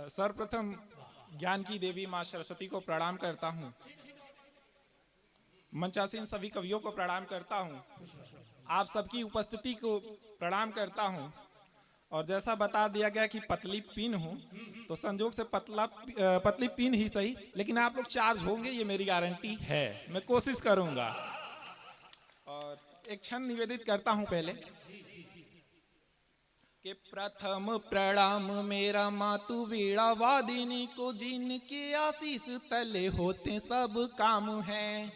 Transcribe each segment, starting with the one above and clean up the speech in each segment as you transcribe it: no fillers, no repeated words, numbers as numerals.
सर्वप्रथम ज्ञान की देवी माँ सरस्वती को प्रणाम करता हूँ। मंचासीन सभी कवियों को प्रणाम करता हूँ। आप सबकी उपस्थिति को प्रणाम करता हूँ। और जैसा बता दिया गया कि पतली पिन हूँ, तो संजोग से पतली पिन ही सही, लेकिन आप लोग चार्ज होंगे ये मेरी गारंटी है। मैं कोशिश करूँगा। और एक क्षण निवेदित करता हूँ पहले कि प्रथम प्रणाम मेरा मातु वीणा वादिनी को, जिनके आशीष तले होते सब काम हैं।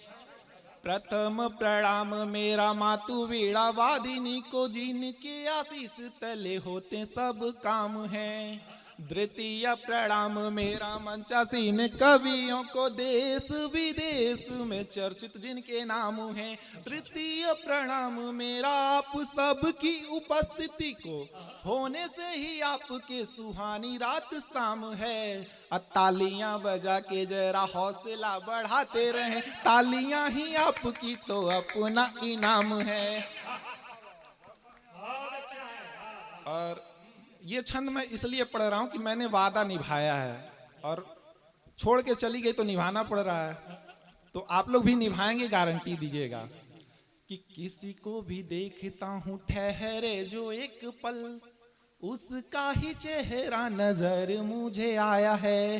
प्रथम प्रणाम मेरा मातु वीणा वादिनी को, जिनके आशीष तले होते सब काम हैं। द्वितीय प्रणाम मेरा मंचासीन कवियों को, देश विदेश में चर्चित जिनके नाम हैं। तृतीय प्रणाम मेरा आप सबकी उपस्थिति को, होने से ही आपके सुहानी रात शाम है। तालियां बजा के जरा हौसला बढ़ाते रहें, तालियां ही आपकी तो अपना इनाम है। और ये छंद मैं इसलिए पढ़ रहा हूं कि मैंने वादा निभाया है, और छोड़ के चली गई तो निभाना पड़ रहा है। तो आप लोग भी निभाएंगे, गारंटी दीजिएगा। कि किसी को भी देखता हूं ठहरे जो एक पल, उसका ही चेहरा नजर मुझे आया है।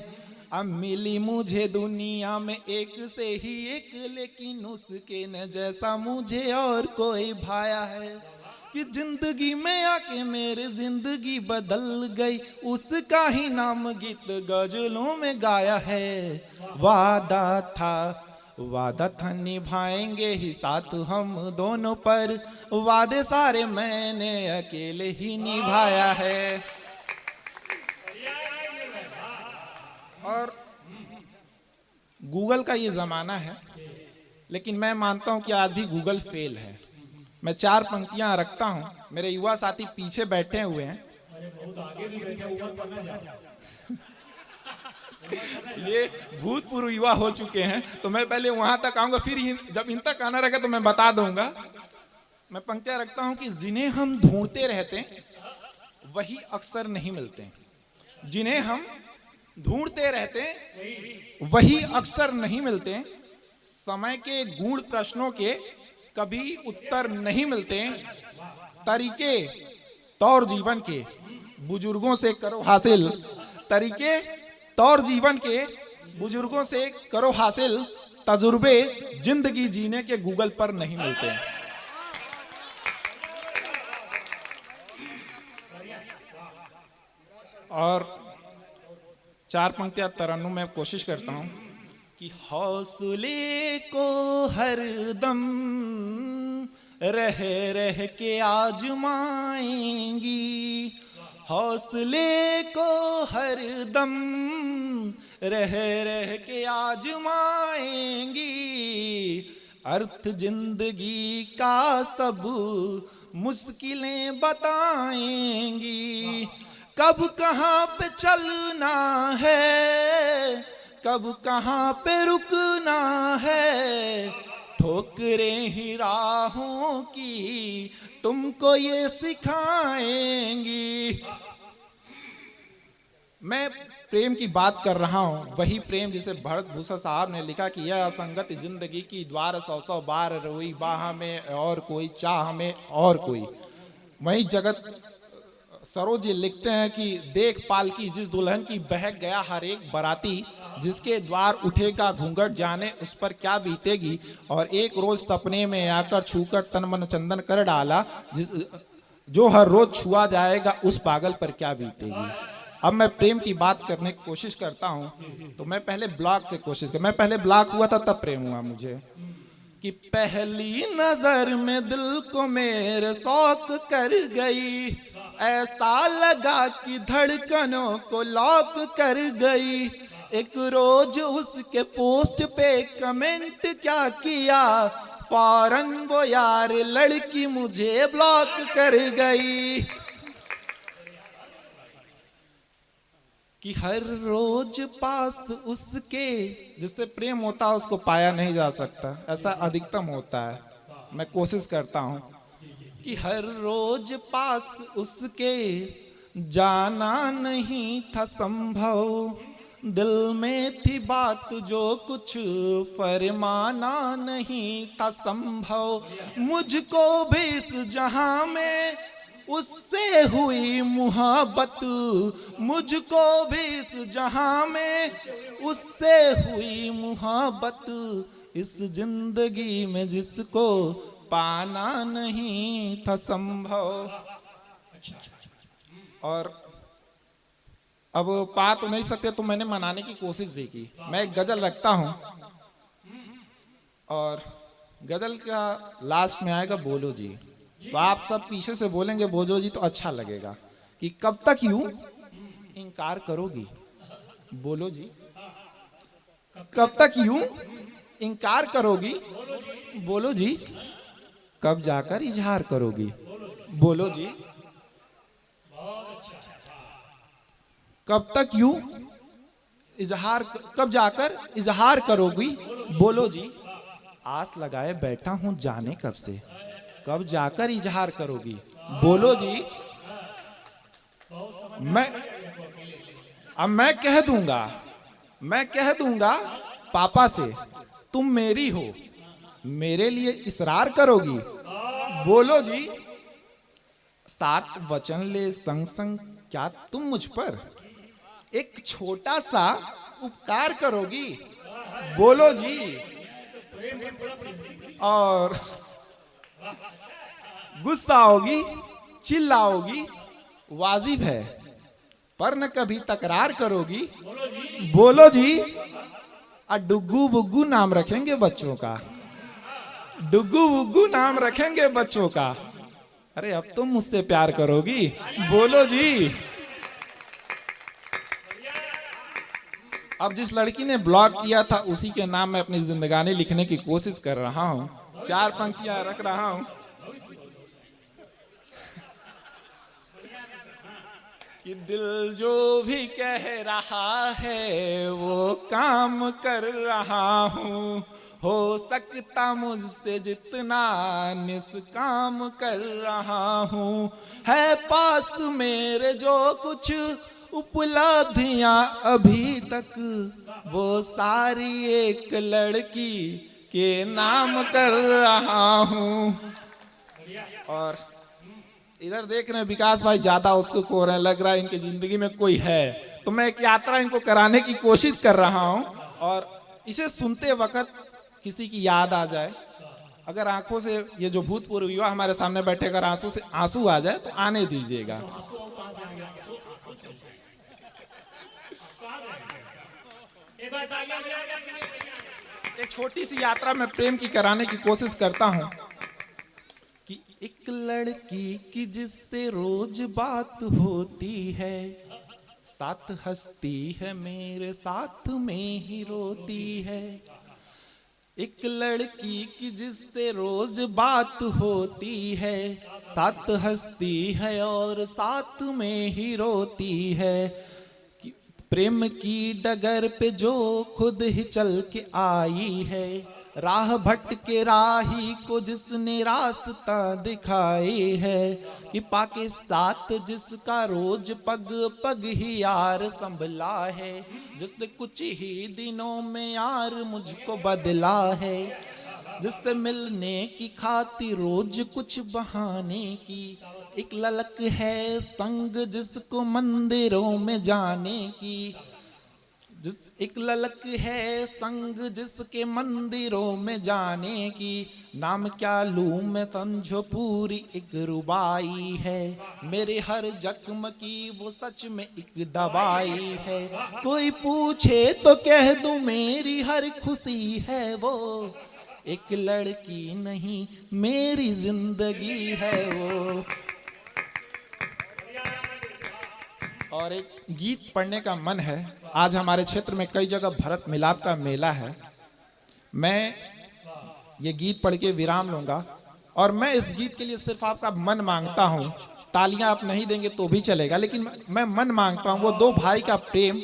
अब मिली मुझे दुनिया में एक से ही एक, लेकिन उसके न जैसा मुझे और कोई भाया है। कि जिंदगी में आके मेरे जिंदगी बदल गई, उसका ही नाम गीत गजलों में गाया है। वादा था निभाएंगे ही साथ हम दोनों, पर वादे सारे मैंने अकेले ही निभाया है। और गूगल का ये जमाना है, लेकिन मैं मानता हूं कि आज भी गूगल फेल है। मैं 4 पंक्तियां रखता हूं, मेरे युवा साथी पीछे बैठे हुए हैं। ये भूतपूर्व युवा हो चुके हैं, तो मैं पहले वहां तक आऊंगा, फिर जब इन तक आना रहेगा तो मैं बता दूंगा। मैं पंक्तियां रखता हूं कि जिन्हें हम ढूंढते रहते वही अक्सर नहीं मिलते। जिन्हें हम ढूंढते रहते वही अक्सर नहीं मिलते। समय के गूढ़ प्रश्नों के कभी उत्तर नहीं मिलते। तरीके तौर जीवन के बुजुर्गों से करो हासिल, तरीके तौर जीवन के बुजुर्गों से करो हासिल। तजुर्बे जिंदगी जीने के गूगल पर नहीं मिलते। और 4 पंक्तियां तरन्नुम में कोशिश करता हूं कि हौसले को हरदम रह रह के आजमाएंगी, हौसले को हरदम रह रह के आजमाएंगी। अर्थ जिंदगी का सब मुश्किलें बताएंगी। कब कहाँ पे चलना है, कब कहाँ पे रुकना है, ठोकरें ही राहों की तुमको ये सिखाएंगी। मैं प्रेम की बात कर रहा हूँ, वही प्रेम जिसे भरत भूषण साहब ने लिखा कि यह असंगत जिंदगी की द्वार 100 बार रोई, बाह में और कोई चाह में और कोई। वही जगत सरोज जी लिखते हैं कि देख पालकी जिस दुल्हन की बहक गया हर एक बराती, जिसके द्वार उठेगा घूंघट जाने उस पर क्या बीतेगी। और एक रोज सपने में आकर छूकर तन मन चंदन कर डाला, जो हर रोज छुआ जाएगा उस पागल पर क्या बीतेगी। अब मैं प्रेम की बात करने की कोशिश करता हूं, तो मैं पहले ब्लॉक से कोशिश कर, मैं पहले ब्लॉक हुआ था तब प्रेम हुआ मुझे। कि पहली नजर में दिल को मेरे शौक कर गई, ऐसा लगा कि धड़कनों को लॉक कर गई। एक रोज उसके पोस्ट पे कमेंट क्या किया, फौरन वो यार लड़की मुझे ब्लॉक कर गई। कि हर रोज पास उसके जिससे प्रेम होता है उसको पाया नहीं जा सकता, ऐसा अधिकतम होता है। मैं कोशिश करता हूं कि हर रोज पास उसके जाना नहीं था संभव, दिल में थी बात जो कुछ फरमाना नहीं था संभव। मुझको भी इस जहां में उससे हुई मुहब्बत, मुझको भी इस जहां में उससे हुई मुहब्बत, इस जिंदगी में जिसको पाना नहीं था संभव। और अब पा तो नहीं सकते तो मैंने मनाने की कोशिश भी की। मैं एक गजल रखता हूं और गजल का लास्ट में आएगा बोलो जी, तो आप सब पीछे से बोलेंगे बोलो जी तो अच्छा लगेगा कि कब तक यूं इनकार करोगी, बोलो जी कब तक यूं इनकार करोगी, बोलो जी कब जाकर इजहार करोगी, बोलो जी कब तक यूं इजहार, कब जाकर इजहार करोगी, बोलो जी आस लगाए बैठा हूं जाने कब से, कब जाकर इजहार करोगी, बोलो जी। अब मैं कह दूंगा पापा से तुम मेरी हो, मेरे लिए इसरार करोगी, बोलो जी। 7 वचन ले संग संग क्या तुम मुझ पर एक छोटा सा उपकार करोगी, बोलो जी। और गुस्सा होगी, चिल्लाओगी, वाजिब है, पर न कभी तकरार करोगी, बोलो जी। डुग्गू बुग्गू नाम रखेंगे बच्चों का, डुग्गू बुग्गू नाम रखेंगे बच्चों का, अरे अब तुम मुझसे प्यार करोगी, बोलो जी। अब जिस लड़की ने ब्लॉग किया था उसी के नाम में अपनी जिंदगानी लिखने की कोशिश कर रहा हूं, 4 पंक्तियां रख रहा हूं कि दिल जो भी कह रहा है वो काम कर रहा हूं, हो सकता मुझसे जितना निष्काम कर रहा हूं, है पास मेरे जो कुछ उपलब्धियां अभी तक, वो सारी एक लड़की के नाम कर रहा हूं। और इधर देख रहे हैं विकास भाई ज्यादा उत्सुक हो रहे हैं, लग रहा है इनकी जिंदगी में कोई है, तो मैं एक यात्रा इनको कराने की कोशिश कर रहा हूं। और इसे सुनते वक्त किसी की याद आ जाए, अगर आंखों से ये जो भूतपूर्व युवा हमारे सामने बैठे अगर आंसू आ जाए तो आने दीजिएगा। एक छोटी सी यात्रा में प्रेम की कराने की कोशिश करता हूं कि एक लड़की की जिससे रोज बात होती है, साथ हंसती है मेरे साथ में ही रोती है, एक लड़की की जिससे रोज बात होती है, साथ हंसती है और साथ में ही रोती है, प्रेम की डगर पे जो खुद ही चल के आई है, राह भटके राही को जिसने रास्ता दिखाई है, कि पाके साथ जिसका रोज पग पग ही यार संभला है, जिसने कुछ ही दिनों में यार मुझको बदला है, जिससे मिलने की खातिर रोज कुछ बहाने की, एक ललक है संग जिसको मंदिरों में जाने की, एक ललक है संग जिसके मंदिरों में जाने की, नाम क्या लूं मैं समझो पूरी एक रुबाई है, मेरे हर जख्म की वो सच में एक दवाई है, कोई पूछे तो कह दूं मेरी हर खुशी है वो, एक लड़की नहीं मेरी जिंदगी है वो। और एक गीत पढ़ने का मन है, आज हमारे क्षेत्र में कई जगह भरत मिलाप का मेला है, मैं ये गीत पढ़ के विराम लूंगा। और मैं इस गीत के लिए सिर्फ आपका मन मांगता हूं, तालियां आप नहीं देंगे तो भी चलेगा, लेकिन मैं मन मांगता हूं वो 2 भाई का प्रेम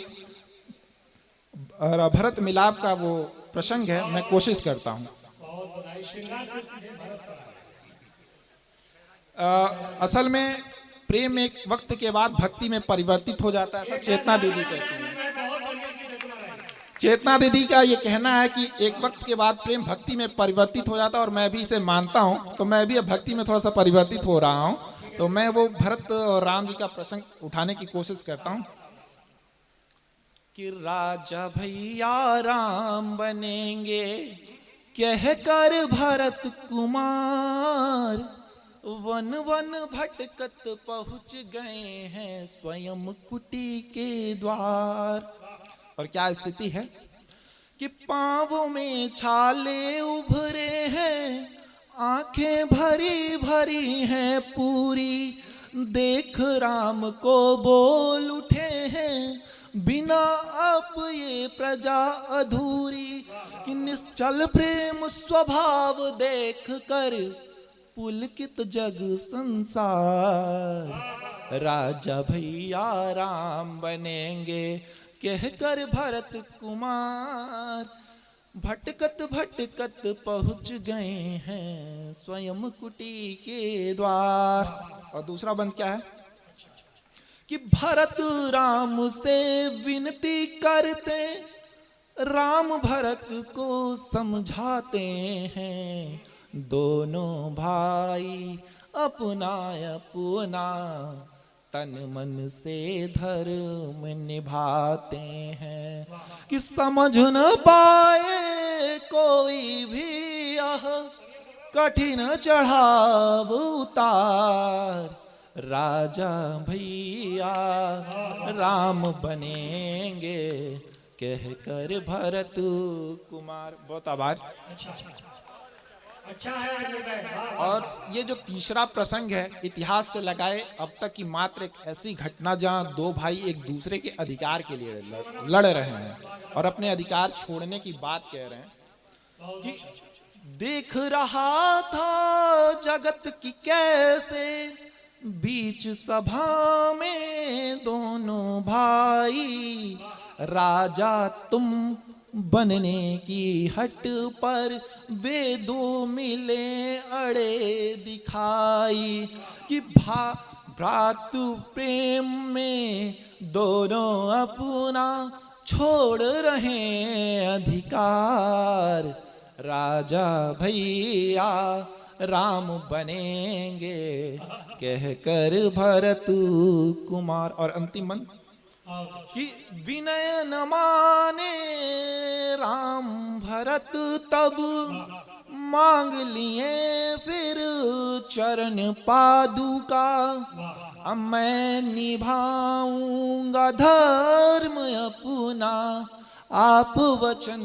और भरत मिलाप का वो प्रसंग है, मैं कोशिश करता हूं। असल में प्रेम एक वक्त के बाद भक्ति में परिवर्तित हो जाता है, ऐसा चेतना दीदी कहती है। चेतना दीदी का ये कहना है कि एक वक्त के बाद प्रेम भक्ति में परिवर्तित हो जाता है, और मैं भी इसे मानता हूँ। तो मैं भी अब भक्ति में थोड़ा सा परिवर्तित हो रहा हूँ। तो मैं वो भरत और राम जी का प्रसंग उठाने की कोशिश करता हूँ कि राजा भैया राम बनेंगे कहकर भरत कुमार, वन वन भटकत पहुंच गए हैं स्वयं कुटी के द्वार। और क्या स्थिति है कि पांवों में छाले उभरे हैं, आंखें भरी भरी हैं पूरी, देख राम को बोल उठे हैं बिना आप ये प्रजा अधूरी, कि निश्चल प्रेम स्वभाव देख कर पुलकित जग संसार। राजा भैया राम बनेंगे कहकर भरत कुमार, भटकत भटकत पहुंच गए हैं स्वयं कुटी के द्वार। और दूसरा बंद क्या है कि भरत राम से विनती करते, राम भरत को समझाते हैं, दोनों भाई अपना अपना तन मन से धर्म निभाते हैं, कि समझ न पाए कोई भी यह कठिन चढ़ाव उतार। राजा भैया राम बनेंगे कहकर भरत कुमार। बहुत आभार। अच्छा है। और ये जो तीसरा प्रसंग है, इतिहास से लगाए अब तक की मात्र एक ऐसी घटना जहां दो भाई एक दूसरे के अधिकार के लिए लड़ रहे हैं और अपने अधिकार छोड़ने की बात कह रहे हैं कि देख रहा था जगत की कैसे बीच सभा में दोनों भाई, राजा तुम बनने की हट पर वे दो मिले अड़े दिखाई, कि भ्रातृ प्रेम में दोनों अपना छोड़ रहे अधिकार। राजा भैया राम बनेंगे कहकर भरत कुमार। और अंतिम मन कि विनय न माने राम भरत तब, मांग लिए फिर चरण पादुका, अब मैं निभाऊंगा धर्म अपना, आप वचन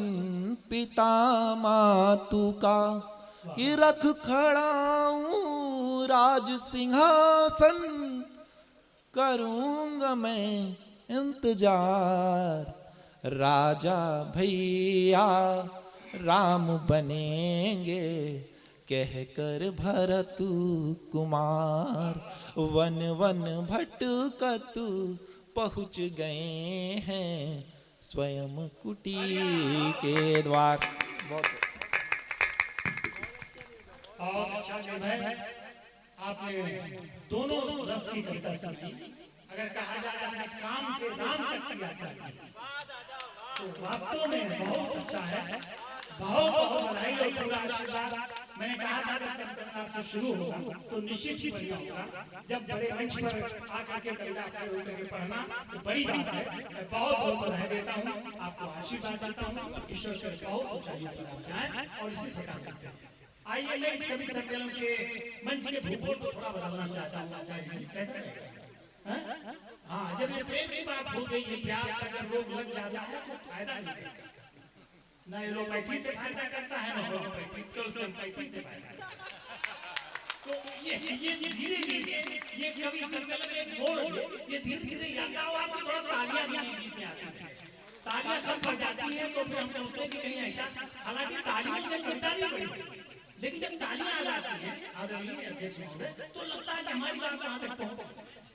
पिता मातु का, कि रख खड़ाऊं राज सिंहासन, करूंगा मैं इंतजार। राजा भैया राम बनेंगे कहकर भरत कुमार, वन वन भटकत पहुंच गए हैं स्वयं कुटी के द्वार। बहुत अच्छा है, आपने दोनों रस की कविता सुनी। अगर कहा जाए आपने काम से राम तक किया तो वास्तव में बहुत अच्छा है। बहुत बहुत बधाई और पूरा आशीर्वाद। मैंने कहा था जब कविता से शुरू होगा तो निश्चित ही बढ़िया होगा। जब बड़े मंच पर आकर के कविता करके पढ़ना तो बड़ी बात है। मैं बहुत बहुत बधाई देता हूँ, आपको आशीर्वाद देता हूँ। ईश्वर से बहुत ऊंचाई पर आप जाएं और इसी प्रकार करते हैं। आइए मैं इस कवि सम्मेलन के मंच के भूगोल को थोड़ा बदलना चाहता हूँ। कैसे? हाँ, जब ये प्रेम की बात हो गई है, प्यार का जब रोग लग जाता है तो फायदा नहीं करता। ना एलोपैथी से फायदा करता है ना होम्योपैथी से, उससे पैथी से फायदा। तो ये धीरे धीरे ये कवि सम्मेलन में मोड़ ये धीरे धीरे यात्रा और आपको थोड़ा तालियां भी गीत में आती है। तालियां कम पड़ जाती है तो फिर हम सोचते हैं कि कहीं ऐसा, हालांकि तालियों से कविता नहीं बढ़ी, लेकिन जब तालियां आ जाती हैं आदरणीय अध्यक्ष महोदय तो लगता है कि हमारी बात वहां तक पहुंच।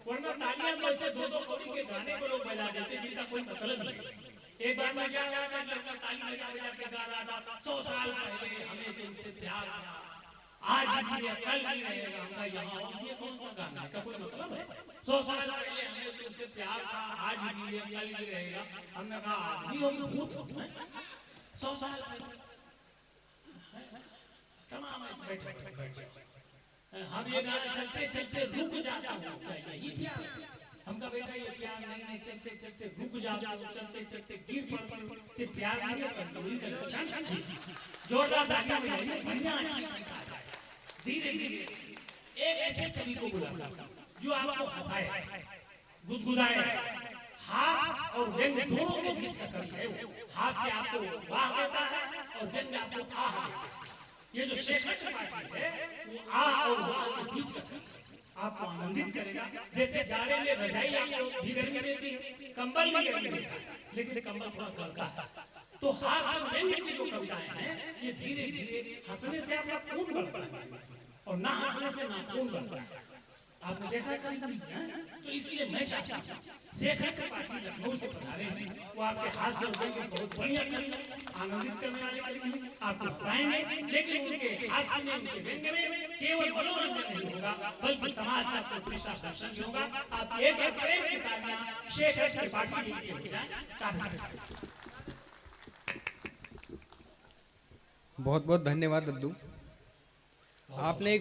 वरना तालियां तो ऐसे दो कवि के गाने को लोग बजा देते जिनका कोई मतलब नहीं। एक बार मैं क्या ताली बजा बजा के गा रहा था, 100 साल पहले हमें दिल से प्यार था, आज भी है कल भी रहेगा, हमका यहाँ ये कौन सा गाना है, का कोई मतलब है? 100 साल पहले हमें तुमसे प्यार था, आज भी है कल भी रहेगा। हमने कहा आदमी हो कि भूत हो? 100 साल तमाम ऐसे बैठे हम ये गाना चलते चलते रुक जाता हूँ, क्या यही प्यार? हमका बेटा ये प्यार नहीं, चलते चलते रुक जाता हूँ, चलते चलते गिर पड़ते प्यार नहीं है, कमजोरी कर जोरदार तालियां बजाइए, बढ़िया धीरे धीरे एक ऐसे कवि को बुलाता जो आपको हंसाए, गुदगुदाए, हास और व्यंग दोनों को किसका कवि है? हास से आपको वाह देता है और व्यंग आपको आह देता है। ये जो शेखर त्रिपाठी है वो आ और वाह के बीच का आपको आनंदित करेगा। जैसे जाड़े में रजाई आपको भी गर्मी देती है, कंबल भी गर्मी देता है, लेकिन कंबल थोड़ा गलता है। तो हास और व्यंग की जो कविताएं हैं ये धीरे धीरे हंसने से आपका खून बढ़ता है और ना हंसने से ना खून बढ़ता है। आपने देखा है कभी कभी? तो इसलिए मैं चाहता हूँ शेखर त्रिपाठी लखनऊ से पधारे हैं, वो आपके हाथ से बहुत बढ़िया करेंगे, आनंदित करने वाले करेंगे, आपको हंसाएंगे, लेकिन उनके हास्य में, उनके व्यंग में केवल मनोरंजन नहीं होगा बल्कि समाज का प्रतिष्ठा दर्शन भी होगा। आप एक बार प्रेम की तालियां शेखर त्रिपाठी के लिए हो जाए। बहुत बहुत धन्यवाद दद्दू, आपने